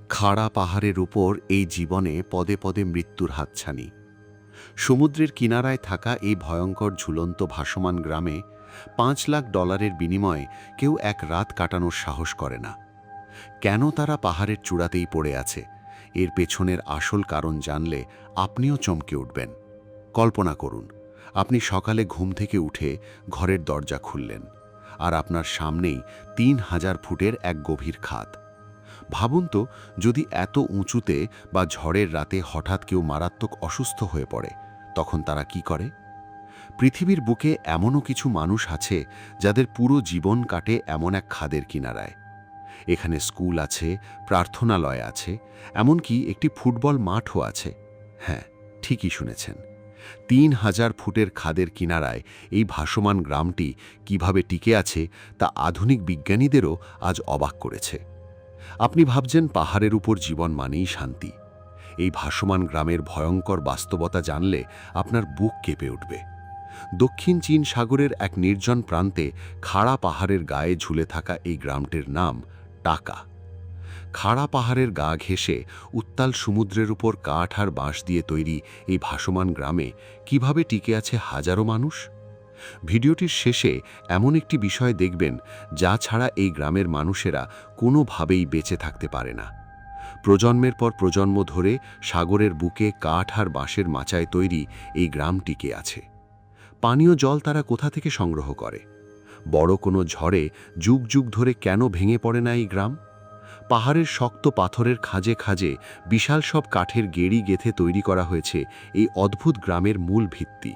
খাড়া পাহাড়ের উপর এই জীবনে পদে পদে মৃত্যুর হাতছানি। সমুদ্রের কিনারায় থাকা এই ভয়ঙ্কর ঝুলন্ত ভাসমান গ্রামে $5 লাখ বিনিময়ে কেউ এক রাত কাটানোর সাহস করে না। কেন তারা পাহাড়ের চূড়াতেই পড়ে আছে, এর পেছনের আসল কারণ জানলে আপনিও চমকে উঠবেন। কল্পনা করুন, আপনি সকালে ঘুম থেকে উঠে ঘরের দরজা খুললেন, আর আপনার সামনেই 3000 ফুটের এক গভীর খাদ। ভাবুন তো, যদি এত উঁচুতে বা ঝড়ের রাতে হঠাৎ কেউ মারাত্মক অসুস্থ হয়ে পড়ে, তখন তারা কি করে? পৃথিবীর বুকে এমনও কিছু মানুষ আছে যাদের পুরো জীবন কাটে এমন এক খাদের কিনারায়। এখানে স্কুল আছে, প্রার্থনালয় আছে, এমনকি একটি ফুটবল মাঠও আছে। হ্যাঁ, ঠিকই শুনেছেন। 3000 ফুটের খাদের কিনারায় এই ভাসমান গ্রামটি কিভাবে টিকে আছে তা আধুনিক বিজ্ঞানীদেরও আজ অবাক করেছে। আপনি ভাবছেন পাহাড়ের উপর জীবন মানেই শান্তি। এই ভাসমান গ্রামের ভয়ঙ্কর বাস্তবতা জানলে আপনার বুক কেঁপে উঠবে। দক্ষিণ চীন সাগরের এক নির্জন প্রান্তে খাড়া পাহাড়ের গায়ে ঝুলে থাকা এই গ্রামটির নাম টাকা। খাড়া পাহাড়ের গা ঘেঁষে উত্তাল সমুদ্রের উপর কাঠ আর বাঁশ দিয়ে তৈরি এই ভাসমান গ্রামে কিভাবে টিকে আছে হাজারো মানুষ। ভিডিওটির শেষে এমন একটি বিষয় দেখবেন যা ছাড়া এই গ্রামের মানুষেরা কোনোভাবেই বেঁচে থাকতে পারে না। প্রজন্মের পর প্রজন্ম ধরে সাগরের বুকে কাঠ আর বাঁশের মাচায় তৈরি এই গ্রাম টিকে আছে। পানীয় জল তারা কোথা থেকে সংগ্রহ করে? বড় কোনো ঝড়ে যুগ যুগ ধরে কেন ভেঙে পড়ে না এই গ্রাম? পাহাড়ের শক্ত পাথরের খাঁজে খাঁজে বিশাল সব কাঠের গেড়ি গেঁথে তৈরি করা হয়েছে এই অদ্ভুত গ্রামের মূল ভিত্তি।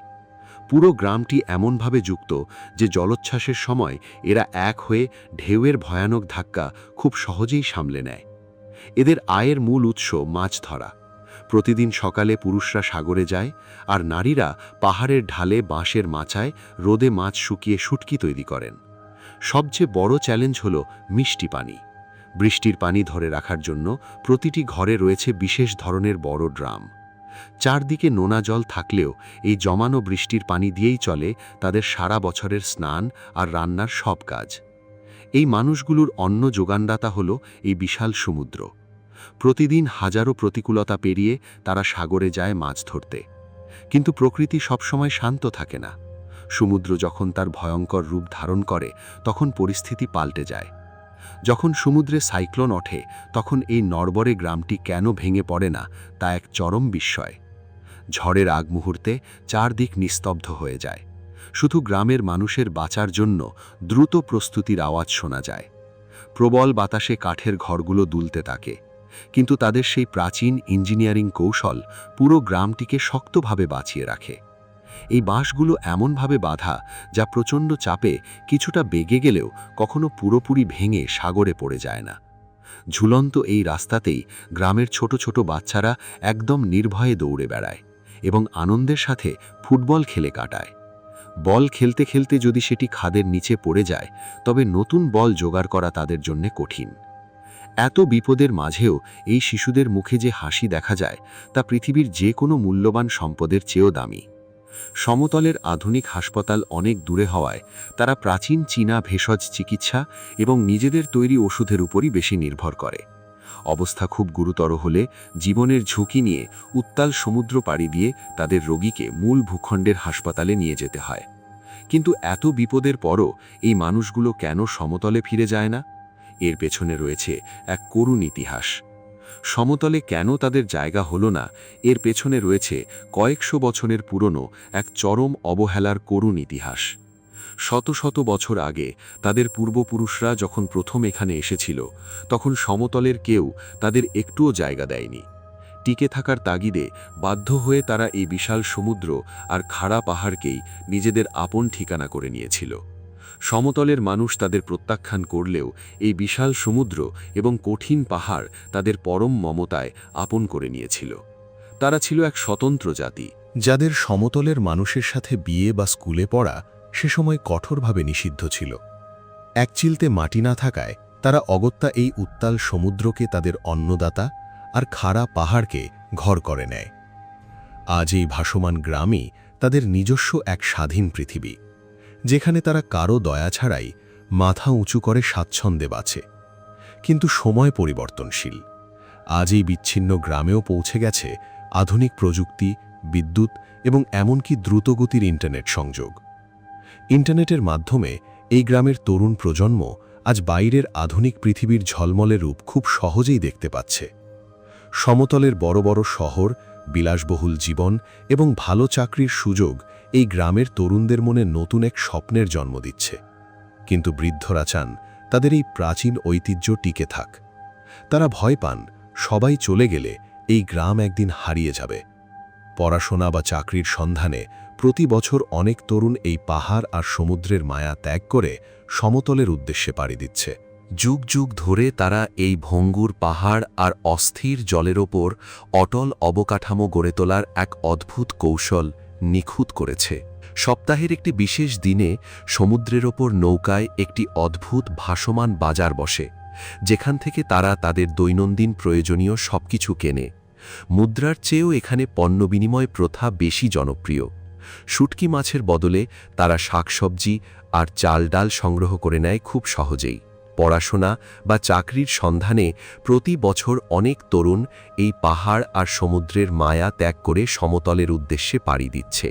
পুরো গ্রামটি এমনভাবে যুক্ত যে জলোচ্ছ্বাসের সময় এরা এক হয়ে ঢেউয়ের ভয়ানক ধাক্কা খুব সহজেই সামলে নেয়। এদের আয়ের মূল উৎস মাছ ধরা। প্রতিদিন সকালে পুরুষরা সাগরে যায়, আর নারীরা পাহাড়ের ঢালে বাঁশের মাচায় রোদে মাছ শুকিয়ে শুটকি তৈরি করেন। সবচেয়ে বড় চ্যালেঞ্জ হল মিষ্টি পানি। বৃষ্টির পানি ধরে রাখার জন্য প্রতিটি ঘরে রয়েছে বিশেষ ধরনের বড় ড্রাম। চারদিকে নোনা জল থাকলেও এই জমানো বৃষ্টির পানি দিয়েই চলে তাদের সারা বছরের স্নান আর রান্নার সব কাজ। এই মানুষগুলোর অন্ন যোগানদাতা হল এই বিশাল সমুদ্র। প্রতিদিন হাজারো প্রতিকূলতা পেরিয়ে তারা সাগরে যায় মাছ ধরতে। কিন্তু প্রকৃতি সবসময় শান্ত থাকে না। সমুদ্র যখন তার ভয়ঙ্কর রূপ ধারণ করে, তখন পরিস্থিতি পাল্টে যায়। যখন সমুদ্রে সাইক্লোন ওঠে, তখন এই নড়বড়ে গ্রামটি কেন ভেঙে পড়ে না তা এক চরম বিস্ময়। ঝড়ের আগ মুহূর্তে চারদিক নিস্তব্ধ হয়ে যায়। শুধু গ্রামের মানুষের বাঁচার জন্য দ্রুত প্রস্তুতির আওয়াজ শোনা যায়। প্রবল বাতাসে কাঠের ঘরগুলো দুলতে থাকে, কিন্তু তাদের সেই প্রাচীন ইঞ্জিনিয়ারিং কৌশল পুরো গ্রামটিকে শক্তভাবে বাঁচিয়ে রাখে। এই বাঁশগুলো এমনভাবে বাঁধা যা প্রচণ্ড চাপে কিছুটা বেগে গেলেও কখনো পুরোপুরি ভেঙে সাগরে পড়ে যায় না। ঝুলন্ত এই রাস্তাতেই গ্রামের ছোট ছোট বাচ্চারা একদম নির্ভয়ে দৌড়ে বেড়ায় এবং আনন্দের সাথে ফুটবল খেলে কাটায়। বল খেলতে খেলতে যদি সেটি খাদের নিচে পড়ে যায়, তবে নতুন বল জোগাড় করা তাদের জন্য কঠিন। এত বিপদের মাঝেও এই শিশুদের মুখে যে হাসি দেখা যায়, তা পৃথিবীর যে কোনো মূল্যবান সম্পদের চেয়েও দামি। সমতলের আধুনিক হাসপাতাল অনেক দূরে হওয়ায় তারা প্রাচীন চীনা ভেষজ চিকিৎসা এবং নিজেদের তৈরি ওষুধের উপরই বেশি নির্ভর করে। অবস্থা খুব গুরুতর হলে জীবনের ঝুঁকি নিয়ে উত্তাল সমুদ্র পাড়ি দিয়ে তাদের রোগীকে মূল ভূখণ্ডের হাসপাতালে নিয়ে যেতে হয়। কিন্তু এত বিপদের পরও এই মানুষগুলো কেন সমতলে ফিরে যায় না? এর পেছনে রয়েছে এক করুণ ইতিহাস। সমতলে কেন তাদের জায়গা হলো না, এর পেছনে রয়েছে কয়েকশো বছরের পুরনো এক চরম অবহেলার করুণ ইতিহাস। শত শত বছর আগে তাদের পূর্বপুরুষরা যখন প্রথম এখানে এসেছিল, তখন সমতলের কেউ তাদের একটুও জায়গা দেয়নি। টিকে থাকার তাগিদে বাধ্য হয়ে তারা এই বিশাল সমুদ্র আর খাড়া পাহাড়কেই নিজেদের আপন ঠিকানা করে নিয়েছিল। সমতলের মানুষ তাদের প্রত্যাখ্যান করলেও এই বিশাল সমুদ্র এবং কঠিন পাহাড় তাদের পরম মমতায় আপন করে নিয়েছিল। তারা ছিল এক স্বতন্ত্র জাতি, যাদের সমতলের মানুষের সাথে বিয়ে বা স্কুলে পড়া সে সময় কঠোরভাবে নিষিদ্ধ ছিল। এক চিলতে মাটি না থাকায় তারা অগত্যা এই উত্তাল সমুদ্রকে তাদের অন্নদাতা আর খাড়া পাহাড়কে ঘর করে নেয়। আজ এই ভাসমান গ্রামই তাদের নিজস্ব এক স্বাধীন পৃথিবী, যেখানে তারা কারো দয়া ছাড়াই মাথা উঁচু করে স্বাচ্ছন্দ্যে বাঁচে। কিন্তু সময় পরিবর্তনশীল। আজ এই বিচ্ছিন্ন গ্রামেও পৌঁছে গেছে আধুনিক প্রযুক্তি, বিদ্যুৎ এবং এমনকি দ্রুতগতির ইন্টারনেট সংযোগ। ইন্টারনেটের মাধ্যমে এই গ্রামের তরুণ প্রজন্ম আজ বাইরের আধুনিক পৃথিবীর ঝলমলে রূপ খুব সহজেই দেখতে পাচ্ছে। সমতলের বড় বড় শহর, বিলাসবহুল জীবন এবং ভালো চাকরির সুযোগ এই গ্রামের তরুণদের মনে নতুন এক স্বপ্নের জন্ম দিচ্ছে। কিন্তু বৃদ্ধরা চান তাদের এই প্রাচীন ঐতিহ্য টিকে থাক। তারা ভয় পান সবাই চলে গেলে এই গ্রাম একদিন হারিয়ে যাবে। পড়াশোনা বা চাকরির সন্ধানে প্রতি বছর অনেক তরুণ এই পাহাড় আর সমুদ্রের মায়া ত্যাগ করে সমতলের উদ্দেশ্যে পাড়ি দিচ্ছে। যুগ যুগ ধরে তারা এই ভঙ্গুর পাহাড় আর অস্থির জলের ওপর অটল অবকাঠামো গড়ে তোলার এক অদ্ভুত কৌশল নিখুঁত করেছে। সপ্তাহের একটি বিশেষ দিনে সমুদ্রের ওপর নৌকায় একটি অদ্ভুত ভাসমান বাজার বসে, যেখান থেকে তারা তাদের দৈনন্দিন প্রয়োজনীয় সবকিছু কেনে। মুদ্রার চেয়েও এখানে পণ্য বিনিময় প্রথা বেশি জনপ্রিয়। শুটকি মাছের বদলে তারা শাকসবজি আর চাল ডাল সংগ্রহ করে নেয় খুব সহজেই। পড়াশোনা বা চাকরির সন্ধানে প্রতি বছর অনেক তরুণ এই পাহাড় আর সমুদ্রের মায়া ত্যাগ করে সমতলের উদ্দেশ্যে পাড়ি দিচ্ছে।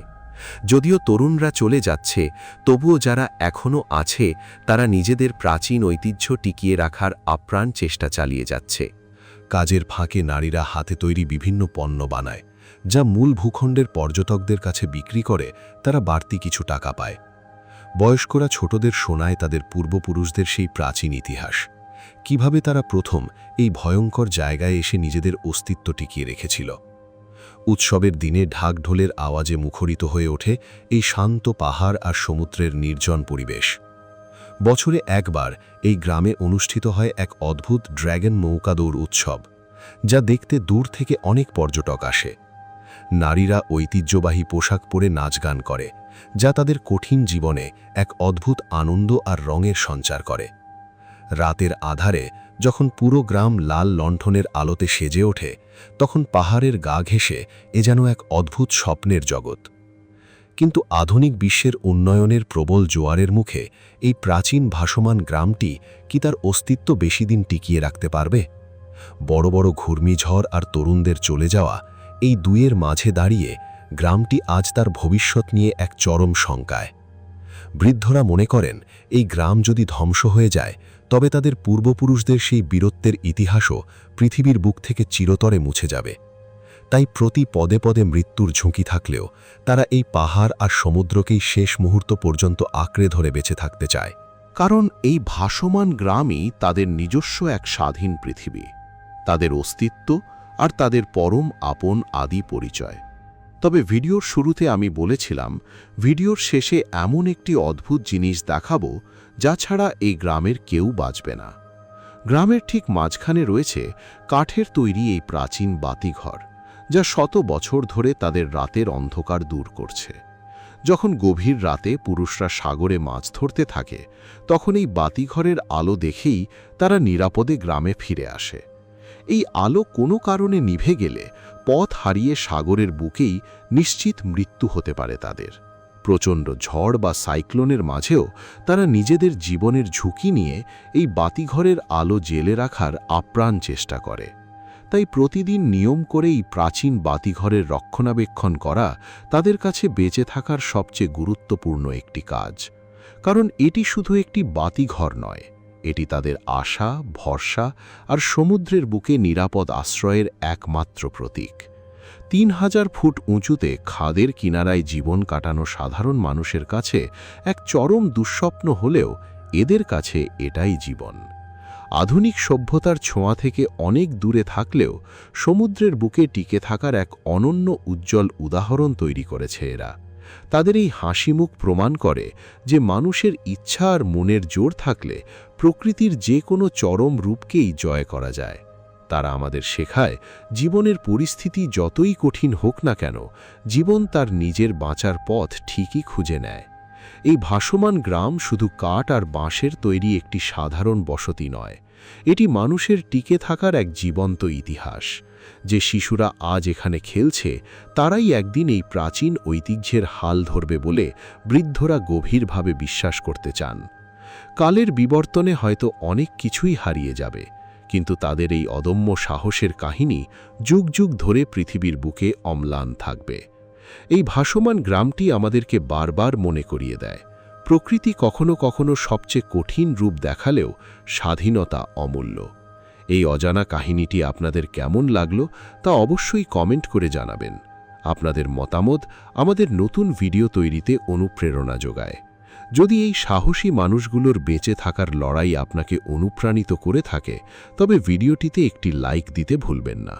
যদিও তরুণরা চলে যাচ্ছে, তবুও যারা এখনও আছে তারা নিজেদের প্রাচীন ঐতিহ্য টিকিয়ে রাখার আপ্রাণ চেষ্টা চালিয়ে যাচ্ছে। কাজের ফাঁকে নারীরা হাতে তৈরি বিভিন্ন পণ্য বানায়, যা মূল ভূখণ্ডের পর্যটকদের কাছে বিক্রি করে তারা বাড়তি কিছু টাকা পায়। বয়স্করা ছোটদের শোনায় তাদের পূর্বপুরুষদের সেই প্রাচীন ইতিহাস, কিভাবে তারা প্রথম এই ভয়ঙ্কর জায়গায় এসে নিজেদের অস্তিত্ব টিকিয়ে রেখেছিল। উৎসবের দিনে ঢাকঢোলের আওয়াজে মুখরিত হয়ে ওঠে এই শান্ত পাহাড় আর সমুদ্রের নির্জন পরিবেশ। বছরে একবার এই গ্রামে অনুষ্ঠিত হয় এক অদ্ভুত ড্র্যাগন নৌকাদৌড় উৎসব, যা দেখতে দূর থেকে অনেক পর্যটক আসে। নারীরা ঐতিহ্যবাহী পোশাক পরে নাচ গান করে, যা তাদের কঠিন জীবনে এক অদ্ভুত আনন্দ আর রঙের সঞ্চার করে। রাতের আধারে যখন পুরো গ্রাম লাল লণ্ঠনের আলোতে সেজে ওঠে, তখন পাহাড়ের গা ঘেঁষে এ যেন এক অদ্ভুত স্বপ্নের জগৎ। কিন্তু আধুনিক বিশ্বের উন্নয়নের প্রবল জোয়ারের মুখে এই প্রাচীন ভাসমান গ্রামটি কি তার অস্তিত্ব বেশি দিন টিকিয়ে রাখতে পারবে? বড় বড় ঘূর্ণিঝড় আর তরুণদের চলে যাওয়া, এই দুইয়ের মাঝে দাঁড়িয়ে গ্রামটি আজ তার ভবিষ্যৎ নিয়ে এক চরম শঙ্কায়। বৃদ্ধরা মনে করেন এই গ্রাম যদি ধ্বংস হয়ে যায়, তবে তাদের পূর্বপুরুষদের সেই বীরত্বের ইতিহাসও পৃথিবীর বুক থেকে চিরতরে মুছে যাবে। তাই প্রতি পদে পদে মৃত্যুর ঝুঁকি থাকলেও তারা এই পাহাড় আর সমুদ্রকেই শেষ মুহূর্ত পর্যন্ত আঁকড়ে ধরে বেঁচে থাকতে চায়। কারণ এই ভাসমান গ্রামই তাদের নিজস্ব এক স্বাধীন পৃথিবী, তাদের অস্তিত্ব আর তাদের পরম আপন আদি পরিচয়। তবে ভিডিওর শুরুতে আমি বলেছিলাম, ভিডিওর শেষে এমন একটি অদ্ভুত জিনিস দেখাবো যা ছাড়া এই গ্রামের কেউ বাঁচবে না। গ্রামের ঠিক মাঝখানে রয়েছে কাঠের তৈরি এই প্রাচীন বাতিঘর, যা শত বছর ধরে তাদের রাতের অন্ধকার দূর করছে। যখন গভীর রাতে পুরুষরা সাগরে মাছ ধরতে থাকে, তখন এই বাতিঘরের আলো দেখেই তারা নিরাপদে গ্রামে ফিরে আসে। এই আলো কোনো কারণে নিভে গেলে পথ হারিয়ে সাগরের বুকেই নিশ্চিত মৃত্যু হতে পারে তাদের। প্রচণ্ড ঝড় বা সাইক্লোনের মাঝেও তারা নিজেদের জীবনের ঝুঁকি নিয়ে এই বাতিঘরের আলো জেলে রাখার আপ্রাণ চেষ্টা করে। তাই প্রতিদিন নিয়ম করে এই প্রাচীন বাতিঘরের রক্ষণাবেক্ষণ করা তাদের কাছে বেঁচে থাকার সবচেয়ে গুরুত্বপূর্ণ একটি কাজ। কারণ এটি শুধু একটি বাতিঘর নয়, এটি তাদের আশা, ভরসা আর সমুদ্রের বুকে নিরাপদ আশ্রয়ের একমাত্র প্রতীক। 3000 ফুট উঁচুতে খাদের কিনারায় জীবন কাটানো সাধারণ মানুষের কাছে এক চরম দুঃস্বপ্ন হলেও এদের কাছে এটাই জীবন। আধুনিক সভ্যতার ছোঁয়া থেকে অনেক দূরে থাকলেও সমুদ্রের বুকে টিকে থাকার এক অনন্য উজ্জ্বল উদাহরণ তৈরি করেছে এরা। তাদের এই হাসিমুখ প্রমাণ করে যে মানুষের ইচ্ছা আর মনের জোর থাকলে প্রকৃতির যে কোনো চরম রূপকেই জয় করা যায়। তারা আমাদের শেখায়, জীবনের পরিস্থিতি যতই কঠিন হোক না কেন, জীবন তার নিজের বাঁচার পথ ঠিকই খুঁজে নেয়। এই ভাসমান গ্রাম শুধু কাঠ আর বাঁশের তৈরি একটি সাধারণ বসতি নয়, এটি মানুষের টিকে থাকার এক জীবন্ত ইতিহাস। যে শিশুরা আজ এখানে খেলছে, তারাই একদিন এই প্রাচীন ঐতিহ্যের হাল ধরবে বলে বৃদ্ধরা গভীরভাবে বিশ্বাস করতে চান। কালের বিবর্তনে হয়তো অনেক কিছুই হারিয়ে যাবে, কিন্তু তাদের এই অদম্য সাহসের কাহিনী যুগ যুগ ধরে পৃথিবীর বুকে অম্লান থাকবে। এই ভাসমান গ্রামটি আমাদেরকে বারবার মনে করিয়ে দেয়, প্রকৃতি কখনো কখনো সবচেয়ে কঠিন রূপ দেখালেও স্বাধীনতা অমূল্য। এই অজানা কাহিনীটি আপনাদের কেমন লাগলো তা অবশ্যই কমেন্ট করে জানাবেন। আপনাদের মতামত আমাদের নতুন ভিডিও তৈরিতে অনুপ্রেরণা যোগায়। যদি এই সাহসী মানুষগুলোর বেঁচে থাকার লড়াই আপনাকে অনুপ্রাণিত করে থাকে, তবে ভিডিওটিতে একটি লাইক দিতে ভুলবেন না।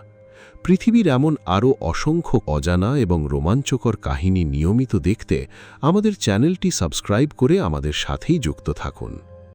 পৃথিবীর এমন আরও অসংখ্য অজানা এবং রোমাঞ্চকর কাহিনী নিয়মিত দেখতে আমাদের চ্যানেলটি সাবস্ক্রাইব করে আমাদের সাথেই যুক্ত থাকুন।